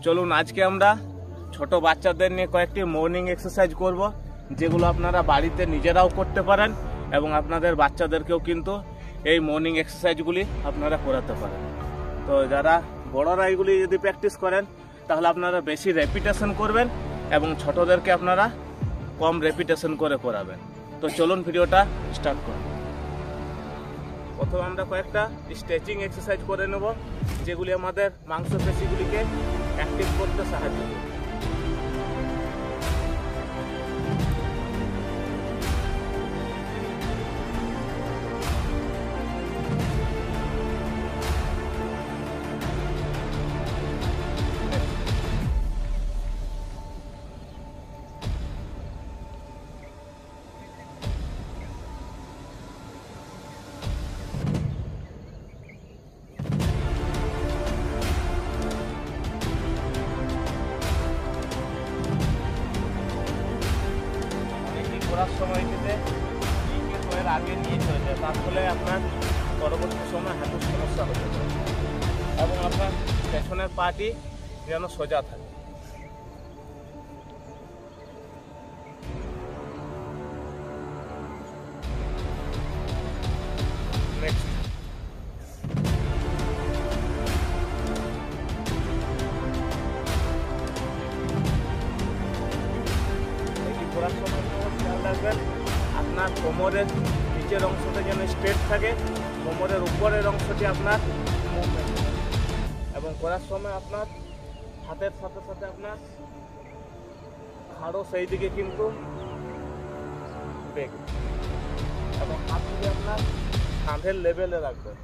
চলুন আজকে আমরা ছোট বাচ্চাদের নিয়ে কয়েকটি মর্নিং এক্সারসাইজ করব, যেগুলো আপনারা বাড়িতে নিজেরাও করতে পারেন এবং আপনাদের বাচ্চাদেরকেও কিন্তু এই মর্নিং এক্সারসাইজগুলি আপনারা করাতে পারেন। তো যারা বড়রা এইগুলি যদি প্র্যাকটিস করেন তাহলে আপনারা বেশি রেপিটেশন করবেন এবং ছোটদেরকে আপনারা কম রেপিটেশন করে করাবেন। তো চলুন ভিডিওটা স্টার্ট করুন। প্রথমে আমরা কয়েকটা স্ট্রেচিং এক্সারসাইজ করে নেব, যেগুলি আমাদের মাংসপেশিগুলিকে অ্যাক্টিভ করতে সাহায্য করবে। করার সময়টিতে এর আগে নিয়ে চলে যায়, তার ফলে আপনার পরবর্তী সময় হাঁটুর সমস্যা হতে পারে এবং আপনার পেছনের পাটি যেন সোজা থাকে। নেক্সট করার সময় খেয়াল রাখবেন আপনার কোমরের নিচের অংশটা যেন স্ট্রেট থাকে, কোমরের উপরের অংশটি আপনার মুভমেন্ট, এবং করার সময় আপনার হাতের সাথে সাথে আপনার হাড়ও সেই দিকে কিন্তু বেগ, এবং হাতগুলি আপনার কাঁধের লেভেলে রাখবেন,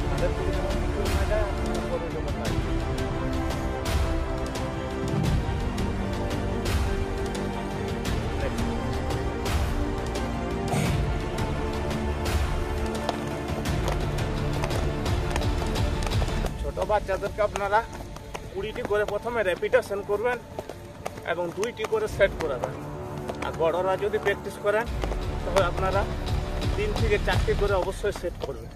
কাঁধের থেকে যেমন কিছু না যায় আপনি উপরে যেমন রাখবেন। ছোট বাচ্চাদেরকে আপনারা 20টি করে প্রথমে রেপিটেশন করবেন এবং 2টি করে সেট করাবেন, আর বড়রা যদি প্র্যাকটিস করেন তাহলে আপনারা 3 থেকে 4টি করে অবশ্যই সেট করবেন।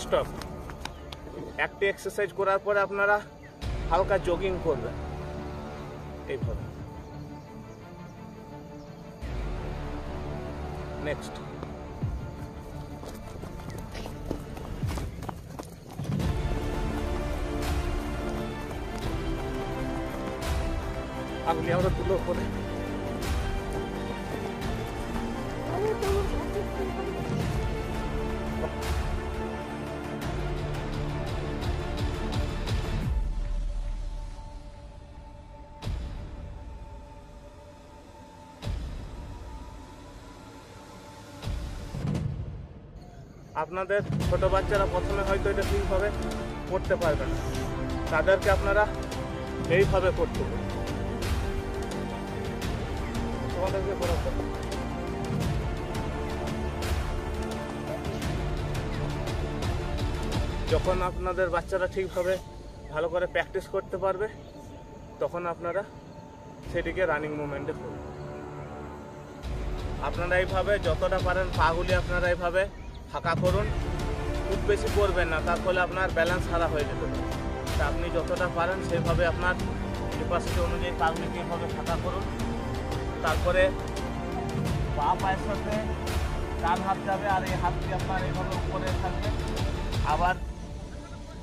স্টপ। একটি এক্সারসাইজ করার পরে আপনারা হালকা জগিং করবেন এইভাবে। নেক্সট আপনি আমরা তুলো করে আপনাদের ছোট বাচ্চারা প্রথমে হয়তো এটা ঠিকভাবে করতে পারবে না, তাদেরকে আপনারা এইভাবে করতে হবে। তোমাদেরকে করাতে যখন আপনাদের বাচ্চারা ঠিকভাবে ভালো করে প্র্যাকটিস করতে পারবে তখন আপনারা সেটিকে রানিং মুভমেন্টে করবেন। আপনারা এইভাবে যতটা পারেন পাগুলি আপনারা এইভাবে ফাঁকা করুন, খুব বেশি করবেন না, তার ফলে আপনার ব্যালেন্স হারা হয়ে যেতে পারে। তা আপনি যতটা পারেন সেইভাবে আপনার ক্যাপাসিটি অনুযায়ী পাগুলিকে এইভাবে ফাঁকা করুন। তারপরে বা পায়ের সাথে ডান হাত যাবে আর এই হাতটি আপনার এইভাবে উপরে থাকবে, আবার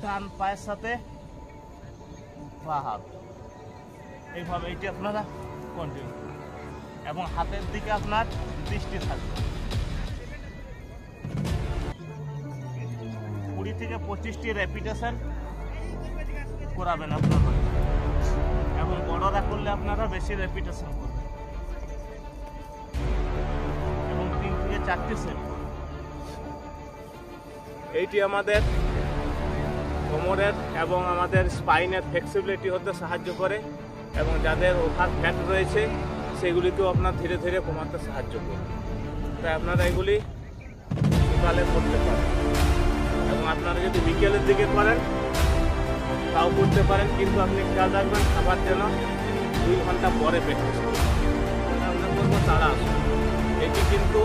ডান পায়ের সাথে বা হাত এইভাবে এইটি আপনারা কন্টিনিউ, এবং হাতের দিকে আপনার দৃষ্টি থাকবে। 20 থেকে 25টি রেপিটেশন করাবেন আপনারা, এবং বড়রা করলে আপনারা বেশি রেপিটেশন করবেন এবং 3 থেকে 4টি সেট। এইটি আমাদের কোমরের এবং আমাদের স্পাইনের ফ্লেক্সিবিলিটি হতে সাহায্য করে, এবং যাদের ওভার ফ্যাট রয়েছে সেগুলিকেও আপনার ধীরে ধীরে কমাতে সাহায্য করে। তাই আপনারা এগুলি সকালে করতে পারেন, এবং আপনারা যদি বিকেলের দিকে করেন তাও করতে পারেন, কিন্তু আপনি খেয়াল রাখবেন খাবার যেন 2 ঘন্টা পরে প্র্যাকটিস করবেন। আমরা করবো তারা আসুন। এটি কিন্তু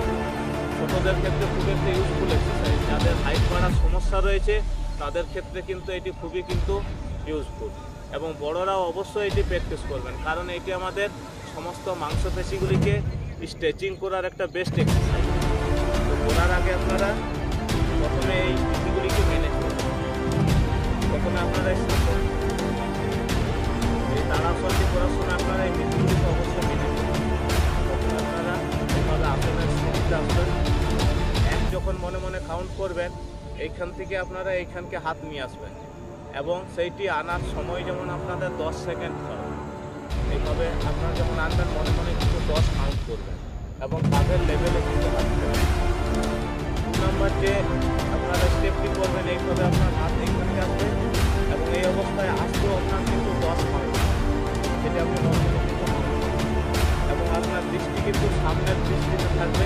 ছোটদের ক্ষেত্রে খুব একটা ইউজফুল এক্সারসাইজ। যাদের হাইট বাড়ার সমস্যা রয়েছে তাদের ক্ষেত্রে কিন্তু এটি খুবই কিন্তু ইউজফুল, এবং বড়রাও অবশ্যই এটি প্র্যাকটিস করবেন, কারণ এটি আমাদের সমস্ত মাংসপেশিগুলিকে স্ট্রেচিং করার একটা বেস্ট এক্সারসাইজ। তো করার আগে আপনারা প্রথমে এই নীতিগুলিকে মেনে চলবেন। প্রথমে আপনারা এই তাড়াশোনাটি করার সময় আপনারা এই নীতিগুলিকে অবশ্যই মেনে চলবেন। প্রথমে আপনারা এভাবে আসনের স্থিতিতে আসবেন। যখন মনে মনে কাউন্ট করবেন, এইখান থেকে আপনারা এইখানকে হাত নিয়ে আসবেন, এবং সেইটি আনার সময় যেমন আপনাদের 10 সেকেন্ড হয়। এইভাবে আপনারা যখন আনবেন মনে মনে কিন্তু 10 কাউন্ট করবেন, এবং তাদের লেভেলে কিন্তু হাত করবেন। 2 নম্বর যে আপনারা স্টেপটি করবেন, এইভাবে আপনার হাত এইখানকে আসবে, এবং এই অবস্থায় আসতেও আপনার কিন্তু 10 কাউন্ট, যেটা আপনি মনে মনে কিন্তু কাউন্ট করবেন, এবং আপনার দৃষ্টি কিন্তু সামনের দৃষ্টিতে থাকবে।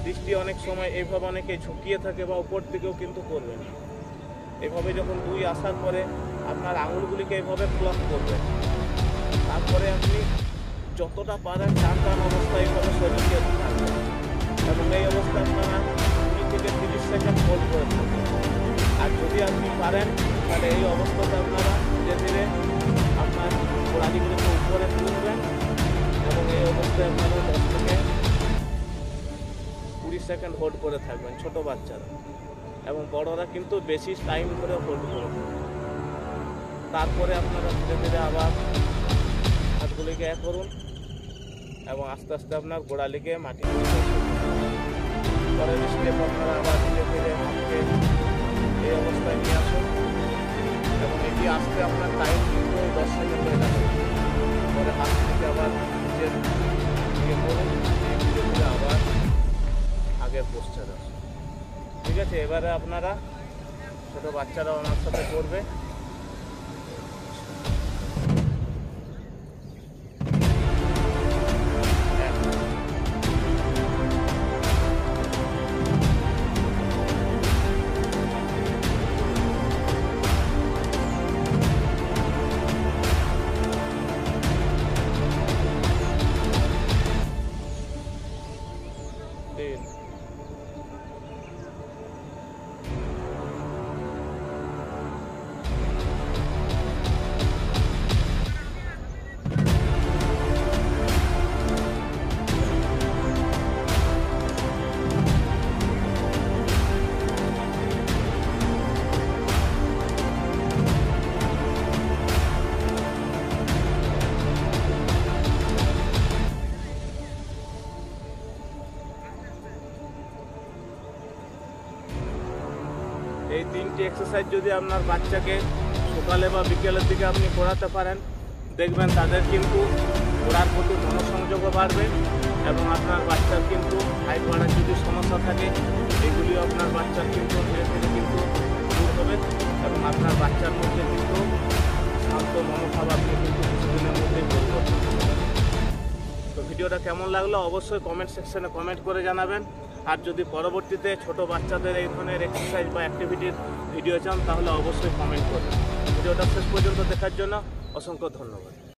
দৃষ্টি অনেক সময় এইভাবে অনেকে ঝুঁকিয়ে থাকে বা উপর দিকেও কিন্তু করবেন। এইভাবে যখন 2 আসার পরে আপনার আঙুলগুলিকে এইভাবে ক্লক করবেন। তারপরে আপনি যতটা পারেন টান অবস্থায় এইভাবে শরীরকে থাকবেন, এবং এই অবস্থায় আপনারা 20 থেকে 30 সেকেন্ড হোল্ড করে থাকবেন। আর যদি আপনি পারেন তাহলে এই অবস্থাতে আপনারা ধীরে ধীরে আপনার গোড়ালিগুলিকে উপরে তুলবেন, এবং এই অবস্থায় আপনারা 10 থেকে 20 সেকেন্ড হোল্ড করে থাকবেন, ছোট বাচ্চারা। এবং বড়রা কিন্তু বেশি টাইম ধরে হোল্ড করে থাকবেন। তারপরে আপনারা ধীরে ধীরে আবার হাতগুলিকে করুন, এবং আস্তে আস্তে আপনার গোড়ালিকে মাটি পরের স্টেপ আপনারা আবার ধীরে ধীরে হাতকে এই অবস্থায় নিয়ে আসুন, এবং এটি আসতে আপনার টাইম কিন্তু 10 সেকেন্ড হয়ে যাবে। পরে হাত থেকে আবার নিজের দিকে করুন, ধীরে ধীরে আবার আগের পোস্টারে আসুন। ঠিক আছে, এবারে আপনারা ছোট বাচ্চারাও আমার সাথে করবে। এই 3টি এক্সারসাইজ যদি আপনার বাচ্চাকে সকালে বা বিকেলের দিকে আপনি করাতে পারেন, দেখবেন তাদের কিন্তু পড়ার প্রতি মনোসংযোগও বাড়বে, এবং আপনার বাচ্চার কিন্তু হাইট বাড়ার যদি সমস্যা থাকে এগুলিও আপনার বাচ্চার কিন্তু ধীরে ধীরে কিন্তু দূর হবে, এবং আপনার বাচ্চার মধ্যে কিন্তু শান্ত মনোভাব আপনি কিন্তু কিছুদিনের মধ্যেই পরিবর্তন করবেন। তো ভিডিওটা কেমন লাগলো অবশ্যই কমেন্ট সেকশনে কমেন্ট করে জানাবেন। আর যদি পরবর্তীতে ছোট বাচ্চাদের এই ধরনের এক্সারসাইজ বা অ্যাক্টিভিটির ভিডিও চান তাহলে অবশ্যই কমেন্ট করবেন। ভিডিওটা শেষ পর্যন্ত দেখার জন্য অসংখ্য ধন্যবাদ।